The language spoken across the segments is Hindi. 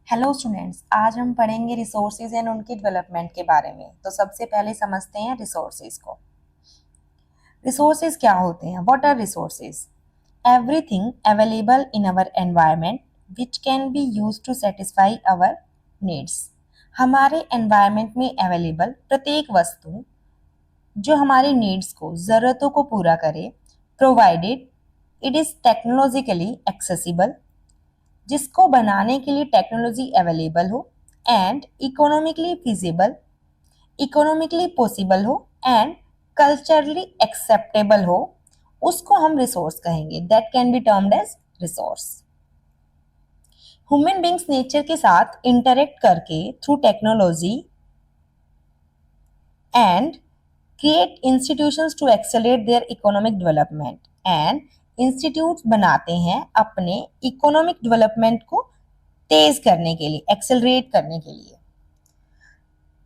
हेलो स्टूडेंट्स, आज हम पढ़ेंगे रिसोर्सेज एंड उनकी डेवलपमेंट के बारे में। तो सबसे पहले समझते हैं रिसोर्सेज को। रिसोर्सेज क्या होते हैं? What are resources? Everything available in our environment which can be use to satisfy our needs. हमारे एनवायरनमेंट में अवेलेबल प्रत्येक वस्तु जो हमारी नीड्स को, ज़रूरतों को पूरा करे, provided it is technologically accessible, जिसको बनाने के लिए टेक्नोलॉजी अवेलेबल हो, and economically feasible, economically possible हो, एंड कल्चरली एक्सेप्टेबल हो, उसको हम रिसोर्स कहेंगे। That can be termed as resource. Human beings nature के साथ इंटरेक्ट करके through technology and create institutions to accelerate their economic development, and institute बनाते हैं अपने इकोनॉमिक डेवलपमेंट को तेज करने के लिए, एक्सेलरेट करने के लिए।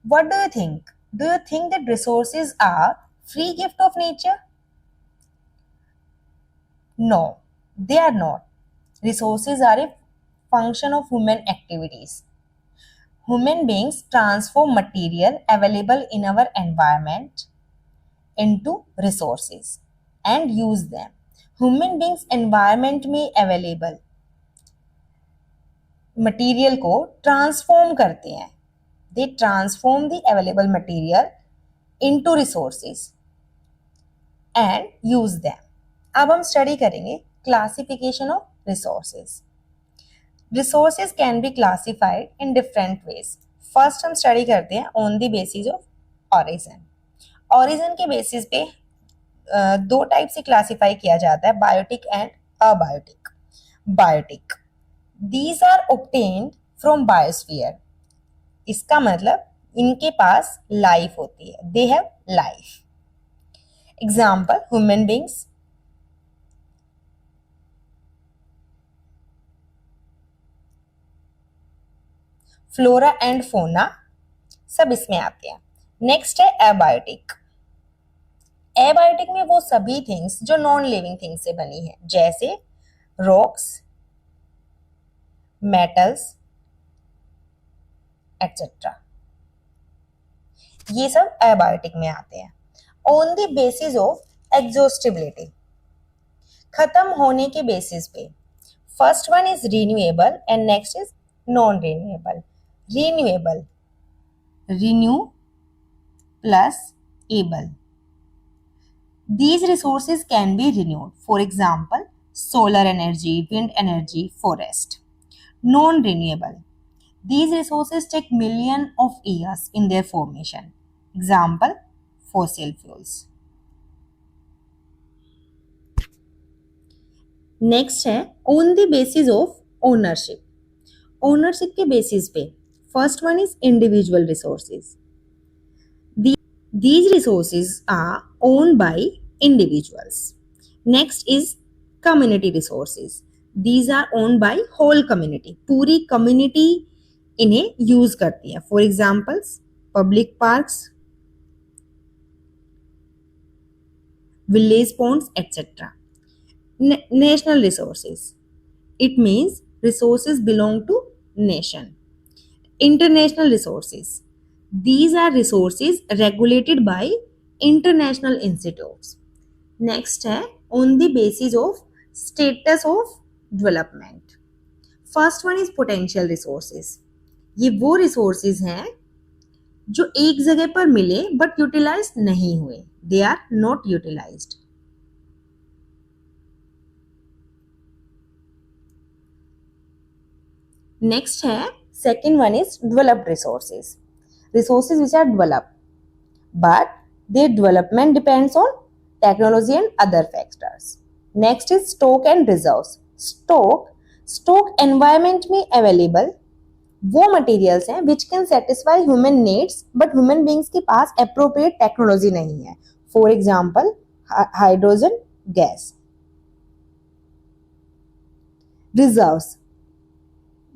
What do you think? Do you think that resources are free gift of nature? No, they are not. Resources are a function of human activities. Human beings transform material available in our environment into resources and use them. Human beings environment में available material को transform करते हैं. They transform the available material into resources and use them. अब हम स्टडी करेंगे classification of resources. Resources can be classified in different ways. First हम स्टडी करते हैं on the basis of origin. Origin के बेसिस पे दो टाइप से क्लासिफाई किया जाता है, biotic and abiotic. Biotic, these are obtained from biosphere. इसका मतलब इनके पास लाइफ होती है, they have life. Example, human beings, flora and fauna, सब इसमें आते हैं। नेक्स्ट है एबायोटिक। एबायोटिक में वो सभी थिंग्स जो नॉन लिविंग थिंग्स से बनी है, जैसे रॉक्स, मेटल्स एटसेट्रा, ये सब एबायोटिक में आते हैं। On the basis of exhaustibility, खत्म होने के बेसिस पे, first one is renewable and next is non renewable. Renewable, renew plus able, these resources can be renewed, for example solar energy, wind energy, forest. Non renewable, these resources take millions of years in their formation, example fossil fuels. Next है on the basis of ownership. Ownership के बेसिस पे, first one is individual resources. These resources are owned by individuals. Next is community resources. These are owned by whole community. पूरी community इन्हें यूज करती है। For examples, public parks, village ponds, etc. National resources. It means resources belong to nation. International resources. These are resources regulated by international institutes. Next है on the basis of status of development. First one is potential resources. ये वो resources हैं जो एक जगह पर मिले but utilized नहीं हुए. They are not utilized. Next है second one is developed resources. Resources which are developed, but their development depends on technology and other factors. Next is stock and reserves. Stock environment में available वो materials हैं which can satisfy human needs, but human beings के पास appropriate technology नहीं है. For example, hydrogen gas. Reserves,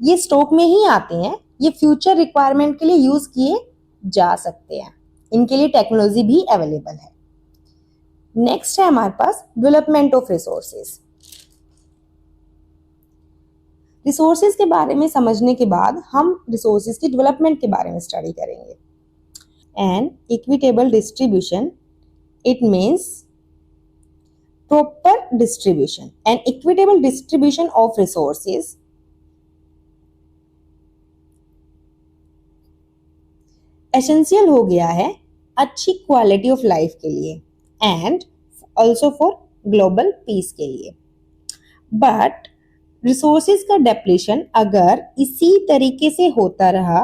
ये स्टॉक में ही आते हैं, ये फ्यूचर रिक्वायरमेंट के लिए यूज किए जा सकते हैं, इनके लिए टेक्नोलॉजी भी अवेलेबल है। नेक्स्ट है हमारे पास डेवलपमेंट ऑफ रिसोर्सेज। रिसोर्सेज के बारे में समझने के बाद हम रिसोर्सेज की डेवलपमेंट के बारे में स्टडी करेंगे। An equitable distribution, it means proper distribution and equitable distribution of resources essential हो गया है अच्छी क्वालिटी ऑफ लाइफ के लिए and also for global peace के लिए। बट रिसोर्सेज का डेप्लीशन अगर इसी तरीके से होता रहा,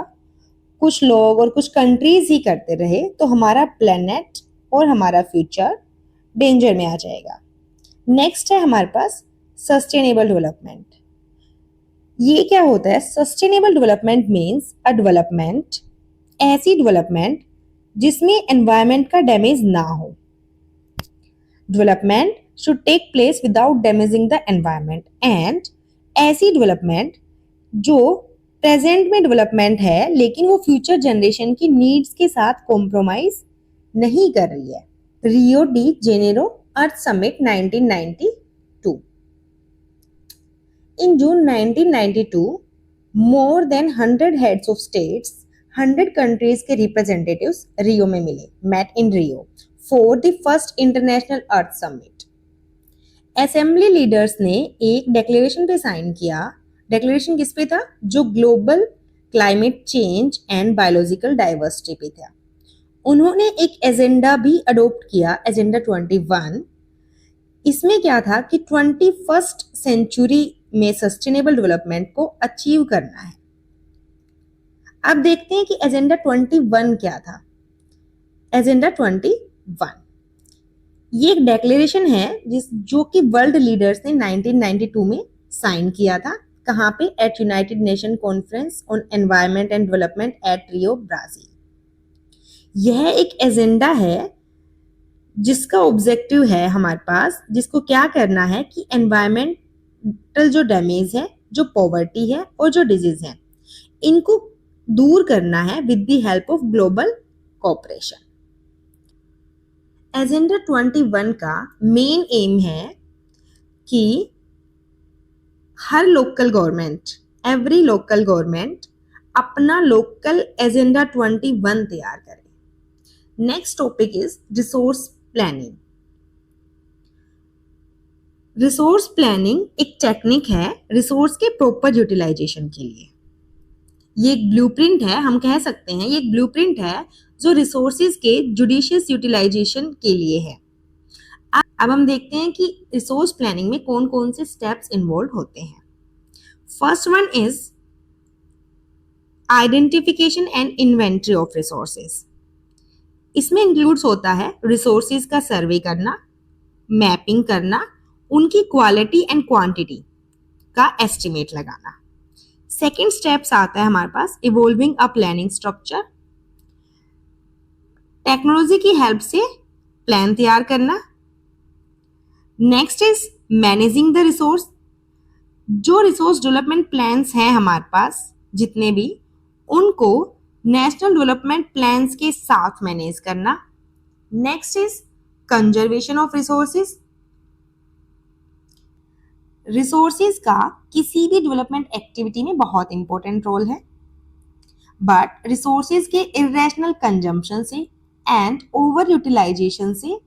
कुछ लोग और कुछ कंट्रीज ही करते रहे, तो हमारा प्लेनेट और हमारा फ्यूचर डेंजर में आ जाएगा। नेक्स्ट है हमारे पास सस्टेनेबल डेवलपमेंट। ये क्या होता है? Sustainable development means a development, ऐसी डेवलपमेंट जिसमें एनवायरमेंट का डैमेज ना हो। Development should take place without damaging the environment and ऐसी डेवलपमेंट जो प्रेजेंट में डेवलपमेंट है लेकिन वो फ्यूचर जनरेशन की नीड्स के साथ कॉम्प्रोमाइज नहीं कर रही है। Rio de Janeiro earth summit 1992। In June 1992, more than 100 heads of states, 100 countries के representatives रियो में मिले, met in Rio for the first international Earth Summit. Assembly leaders ने एक डेक्लेरेशन पे साइन किया। डेक्लेरेशन किस पे था? जो global climate change and biological diversity पे था। उन्होंने एक एजेंडा भी अडोप्ट किया, एजेंडा 21। इसमें क्या था कि 21st सेंचुरी में सस्टेनेबल डेवलपमेंट को अचीव करना है। अब देखते हैं कि एजेंडा 21 क्या था। एजेंडा 21 ये एक डेक्लेरेशन है जो कि वर्ल्ड लीडर्स ने 1992 में साइन किया था। कहाँ पे? At United Nation conference on environment and development at Rio, Brazil. यह एक एजेंडा है जिसका ऑब्जेक्टिव है हमारे पास, जिसको क्या करना है कि एनवायरमेंटल जो डैमेज है, जो पॉवर्टी है और जो डिजीज है, इनको दूर करना है with the help of global cooperation. Agenda 21 का मेन एम है कि हर local government, every local government अपना लोकल एजेंडा 21 तैयार करे। Next topic is resource planning. Resource planning एक टेक्निक है रिसोर्स के प्रॉपर यूटिलाइजेशन के लिए। ये एक ब्लूप्रिंट है, हम कह सकते हैं ये एक ब्लूप्रिंट है जो रिसोर्सेज के जुडिशियस यूटिलाइजेशन के लिए है। अब हम देखते हैं कि रिसोर्स प्लानिंग में कौन कौन से स्टेप्स इन्वॉल्व होते हैं। First one is identification and inventory of resources. इसमें इंक्लूड्स होता है रिसोर्सेज का सर्वे करना, मैपिंग करना, उनकी क्वालिटी एंड क्वांटिटी का एस्टिमेट लगाना। सेकेंड स्टेप्स आता है हमारे पास evolving a planning structure, technology की हेल्प से प्लान तैयार करना। Next is managing the resource. जो रिसोर्स डेवलपमेंट प्लान्स हैं हमारे पास जितने भी, उनको नेशनल डेवलपमेंट प्लान्स के साथ मैनेज करना। Next is conservation of resources. Resources का किसी भी डेवलपमेंट एक्टिविटी में बहुत इंपॉर्टेंट रोल है, बट रिसोर्सेज के इरेशनल कंजम्पशन से एंड ओवर यूटिलाइजेशन से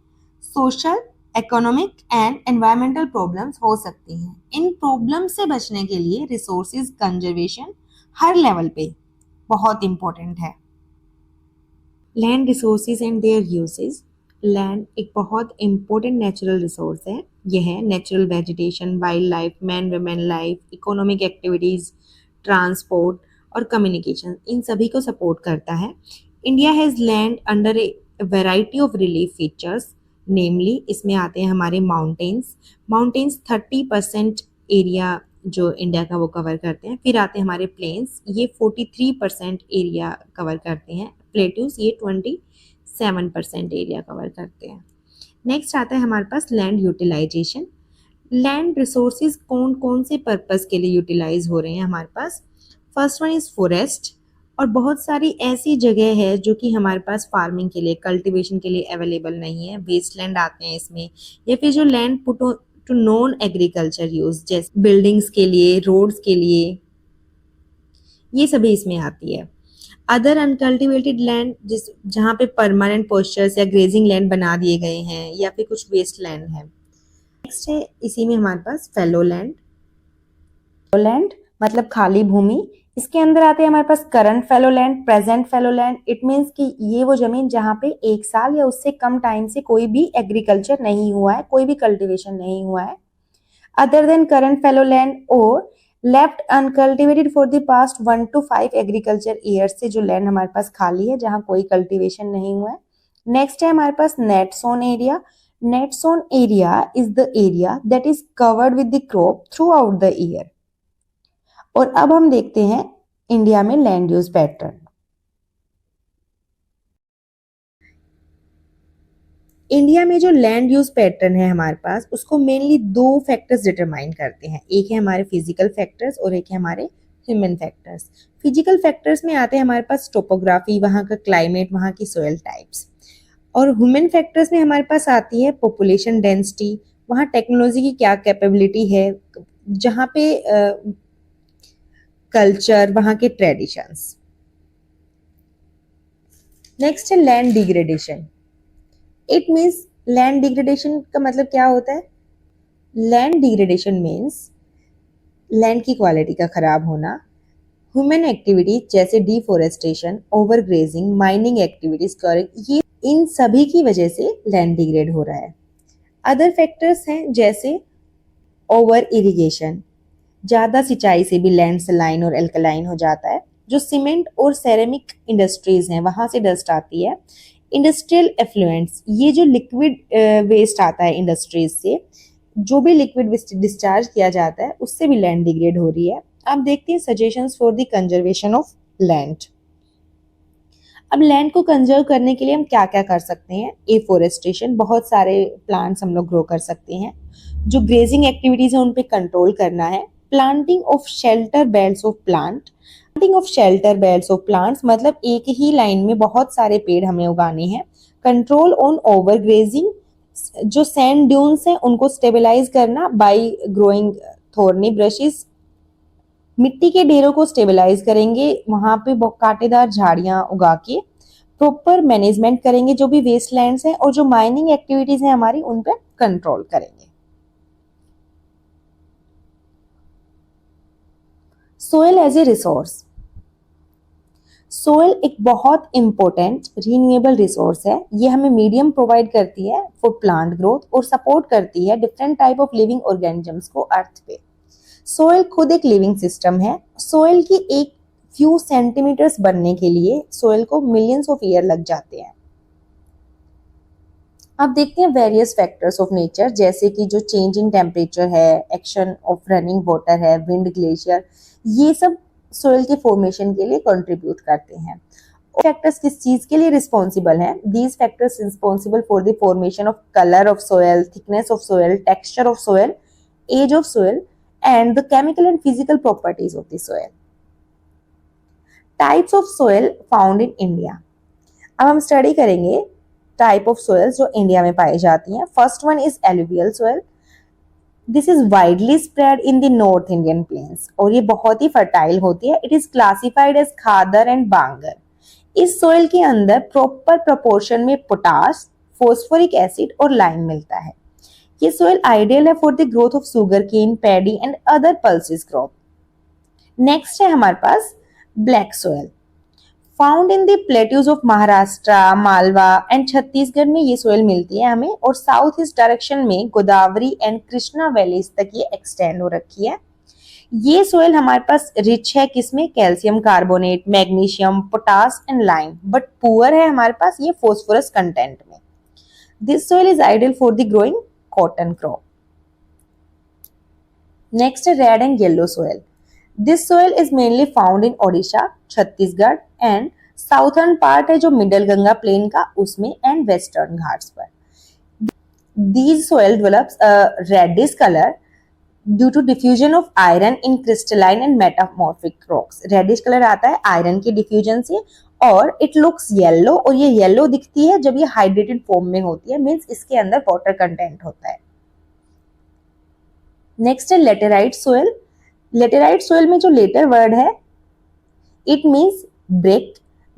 social, economic and environmental problems हो सकती हैं। इन प्रॉब्लम्स से बचने के लिए रिसोर्सेज कंजर्वेशन हर लेवल पे बहुत इंपॉर्टेंट है। Land resources and their usage. Land एक बहुत इंपॉर्टेंट नेचुरल रिसोर्स है। यह natural vegetation, wild life, man women life, economic activities, transport और कम्युनिकेशन, इन सभी को सपोर्ट करता है। India has land under a variety of relief features, namely इसमें आते हैं हमारे माउंटेन्स। माउंटेन्स 30% एरिया जो इंडिया का वो कवर करते हैं। फिर आते हैं हमारे प्लेन्स, ये 43% एरिया कवर करते हैं। प्लेट्यूज ये 27% एरिया कवर करते हैं। नेक्स्ट आता है हमारे पास लैंड यूटिलाइजेशन। लैंड रिसोर्सेज कौन कौन से पर्पस के लिए यूटिलाइज हो रहे हैं हमारे पास। फर्स्ट वन इज फॉरेस्ट, और बहुत सारी ऐसी जगह है जो कि हमारे पास फार्मिंग के लिए, कल्टीवेशन के लिए अवेलेबल नहीं है, वेस्ट लैंड आते हैं इसमें। या फिर जो land put to non agriculture use, जैसे बिल्डिंग्स के लिए, रोड्स के लिए, ये सभी इसमें आती है। अदर अनकल्टिवेटेड लैंड, जिस जहाँ पे परमानेंट पोस्चर्स या ग्रेजिंग लैंड बना दिए गए हैं या फिर कुछ वेस्ट लैंड है। नेक्स्ट है इसी में हमारे पास फैलो लैंड। लैंड मतलब खाली भूमि। इसके अंदर आते हैं हमारे पास current fallow land, present fallow land. It means कि ये वो जमीन जहाँ पे 1 साल या उससे कम टाइम से कोई भी एग्रीकल्चर नहीं हुआ है, कोई भी कल्टीवेशन नहीं हुआ है। Other than current fallow land और left uncultivated for the past 1 to 5 agriculture years से जो लैंड हमारे पास खाली है, जहाँ कोई कल्टीवेशन नहीं हुआ है। नेक्स्ट है हमारे पास net sown area. Net sown area is the area that is covered with the crop throughout the year. और अब हम देखते हैं इंडिया में लैंड यूज पैटर्न। इंडिया में जो लैंड यूज पैटर्न है हमारे पास, उसको मेनली 2 फैक्टर्स डिटरमाइन करते हैं। एक है हमारे फिजिकल फैक्टर्स और एक है हमारे ह्यूमन फैक्टर्स। फिजिकल फैक्टर्स में आते हैं हमारे पास टोपोग्राफी, वहाँ का क्लाइमेट, वहाँ की सोयल टाइप्स। और ह्यूमन फैक्टर्स में हमारे पास आती है पॉपुलेशन डेंसिटी, वहाँ टेक्नोलॉजी की क्या कैपेबिलिटी है, जहाँ पे कल्चर, वहाँ के ट्रेडिशंस। नेक्स्ट है land degradation. It means land degradation का मतलब क्या होता है? लैंड डिग्रेडेशन मीन्स लैंड की क्वालिटी का खराब होना। ह्यूमन एक्टिविटी जैसे डिफोरेस्टेशन, ओवरग्रेजिंग, माइनिंग एक्टिविटीज, ये इन सभी की वजह से लैंड डिग्रेड हो रहा है। अदर फैक्टर्स हैं जैसे ओवर इरिगेशन, ज्यादा सिंचाई से भी लैंड सलाइन और एल्कलाइन हो जाता है। जो सीमेंट और सेरेमिक इंडस्ट्रीज हैं, वहां से डस्ट आती है। इंडस्ट्रियल एफ्लुएंट्स, ये जो लिक्विड वेस्ट आता है इंडस्ट्रीज से, जो भी लिक्विड वेस्ट डिस्चार्ज किया जाता है, उससे भी लैंड डिग्रेड हो रही है। अब देखते हैं suggestions for the conservation of land. अब लैंड को कंजर्व करने के लिए हम क्या क्या कर सकते हैं? एफोरेस्टेशन, बहुत सारे प्लांट्स हम लोग ग्रो कर सकते हैं। जो ग्रेजिंग एक्टिविटीज है उन पे कंट्रोल करना है। Planting of shelter belts of plant. Planting of shelter belts of plants मतलब एक ही लाइन में बहुत सारे पेड़ हमें उगाने हैं। कंट्रोल ऑन ओवर ग्रेजिंग, जो सैंड ड्यून्स हैं उनको स्टेबलाइज करना बाय ग्रोइंग थोर्नी ब्रशेस। मिट्टी के ढेरों को स्टेबलाइज करेंगे, वहां पे कांटेदार झाड़ियां उगा के। प्रॉपर मैनेजमेंट करेंगे जो भी वेस्टलैंड्स हैं, और जो माइनिंग एक्टिविटीज हैं हमारी, उन पे कंट्रोल करेंगे। Soil as a resource. Soil एक बहुत इंपॉर्टेंट रिन्यूएबल रिसोर्स है। ये हमें मीडियम प्रोवाइड करती है फॉर प्लांट ग्रोथ और सपोर्ट करती है different type of living organisms को अर्थ पे। सोयल खुद एक लिविंग सिस्टम है। सोयल की एक फ्यू सेंटीमीटर्स बनने के लिए सोयल को मिलियंस ऑफ ईयर लग जाते हैं। अब देखते हैं वेरियस फैक्टर्स ऑफ नेचर, जैसे कि जो चेंज इन टेम्परेचर है, एक्शन ऑफ रनिंग वाटर है, विंड, ग्लेशियर, ये सब सोयल के फॉर्मेशन के लिए कंट्रीब्यूट करते हैं। फैक्टर्स किस चीज के लिए रिस्पॉन्सिबल हैं? These factors responsible for the formation of colour of soil, thickness of soil, texture of soil, age of soil and the chemical and physical properties of the soil. Types of soil found in India. अब हम स्टडी करेंगे टाइप ऑफ सोयल्स जो इंडिया में पाई जाती हैं। First one is alluvial soil. This is widely spread in the north Indian plains और ये बहुत ही फर्टाइल होती है। It is classified as khadar and bangar. इस सोयल के अंदर प्रॉपर प्रोपोर्शन में पोटास, फॉस्फोरिक एसिड और लाइम मिलता है। ये सोयल आइडियल है for the growth of sugar cane, paddy and other pulses crop. Next है हमारे पास black soil. Found in the plateaus of Maharashtra, Malwa and Chhattisgarh में ये सोयल मिलती है हमें, और साउथ ईस्ट डायरेक्शन में गोदावरी एंड कृष्णा वैलीज तक ये एक्सटेंड हो रखी है। ये सोयल हमारे पास रिच है किसमें? Calcium carbonate, magnesium, potash and lime, but poor है हमारे पास ये फॉस्फोरस कंटेंट में। This soil is ideal for the growing cotton crop. Next, red and yellow soil. This soil is mainly found in Odisha, Chhattisgarh and southern part है जो मिडल गंगा प्लेन का उसमें and western घाट्स पर. These soil develops a reddish color due to diffusion of iron in crystalline and metamorphic rocks. Reddish color आता है आयरन के डिफ्यूजन से, और इट लुक्स येलो, और ये येलो दिखती है जब ये हाइड्रेटेड फॉर्म में होती है, मींस इसके अंदर वाटर कंटेंट होता है। नेक्स्ट है लेटेराइट सोयल। लेटेराइट सोयल में जो लेटर वर्ड है, it means brick.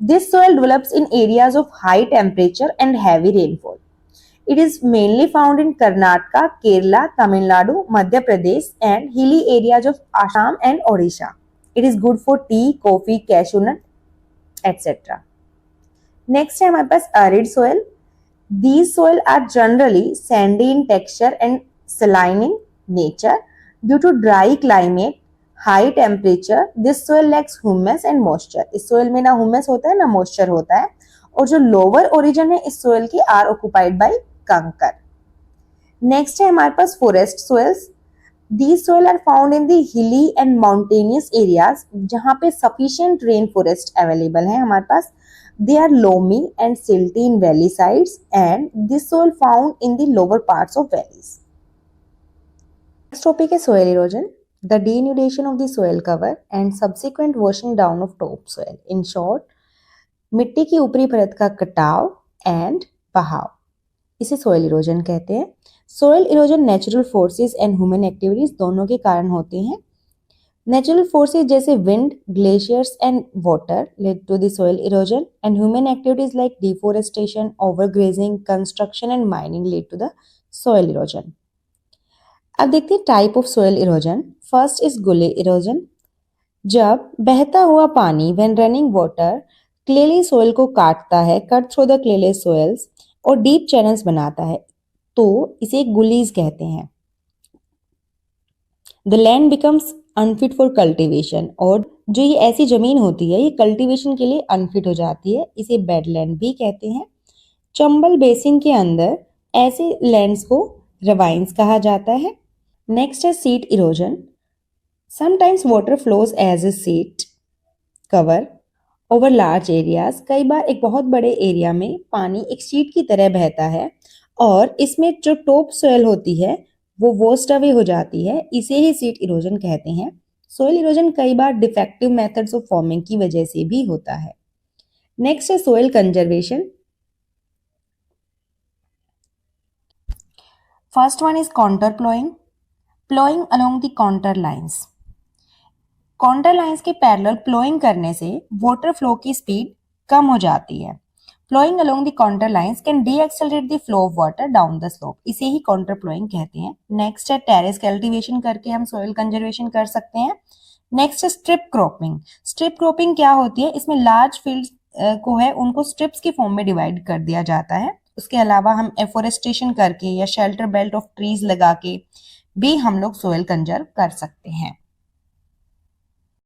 This soil develops in areas of high temperature and heavy rainfall. It is mainly found in Karnataka, Kerala, Tamil Nadu, Madhya Pradesh and hilly areas of Assam and Odisha. It is good for tea, coffee, cashew nut, etc. Next है हमारे पास arid soil. These soil are generally sandy in texture and saline in nature. Due to dry climate, high temperature, this soil lacks humus and moisture. इस soil में ना humus होता है ना moisture होता है, और जो lower origin है इस soil की are occupied by कंकर. Next है हमारे पास forest soils. These soil are found in the hilly and mountainous areas जहाँ पे sufficient rainforest available है हमारे पास. They are loamy and silty in valley sides and this soil found in the lower parts of valleys. Next topic is soil erosion. The denudation of the soil cover and subsequent washing down of topsoil. In short, मिट्टी की ऊपरी परत का कटाव and बहाव, इसे सोयल इरोजन कहते हैं. Soil erosion natural forces and human activities दोनों के कारण होते हैं. नेचुरल फोर्सेस जैसे wind, glaciers and water led to the soil erosion and human activities like deforestation, overgrazing, construction and mining led to the soil erosion. अब देखते हैं type of soil erosion. First is gully erosion. जब बहता हुआ पानी when running water clayey soil को काटता है, cut through the clayey soils, और डीप चैनल्स बनाता है, तो इसे गुलीज कहते हैं. The land becomes unfit for cultivation, और जो ये ऐसी जमीन होती है ये कल्टीवेशन के लिए अनफिट हो जाती है, इसे बेडलैंड भी कहते हैं. चंबल बेसिन के अंदर ऐसे लैंड्स को रवाइंस कहा जाता है. नेक्स्ट है sheet erosion. Sometimes water flows as a sheet cover over large areas. कई बार एक बहुत बड़े एरिया में पानी एक शीट की तरह बहता है और इसमें जो टॉप सोयल होती है वो वॉश्ड अवे हो जाती है, इसे ही सीट इरोजन कहते हैं. सोयल इरोजन कई बार डिफेक्टिव मेथड्स ऑफ फॉर्मिंग की वजह से भी होता है. नेक्स्ट है soil conservation. First one is contour ploughing. Ploughing along the contour lines. Contour lines के पैरेलल प्लोइंग करने से वाटर फ्लो की स्पीड कम हो जाती है. Ploughing along the contour lines can decelerate the flow of water down the slope, इसे ही कॉन्टर प्लोइंग कहते हैं. नेक्स्ट है टेरेस कल्टीवेशन करके हम सोइल कंजर्वेशन कर सकते हैं. नेक्स्ट है स्ट्रिप क्रॉपिंग. स्ट्रिप क्रॉपिंग क्या होती है, इसमें लार्ज फील्ड को है उनको स्ट्रिप्स की फॉर्म में डिवाइड कर दिया जाता है. उसके अलावा हम एफोरेस्टेशन करके या शेल्टर बेल्ट ऑफ ट्रीज लगा के भी हम लोग सोइल कंजर्व कर सकते हैं.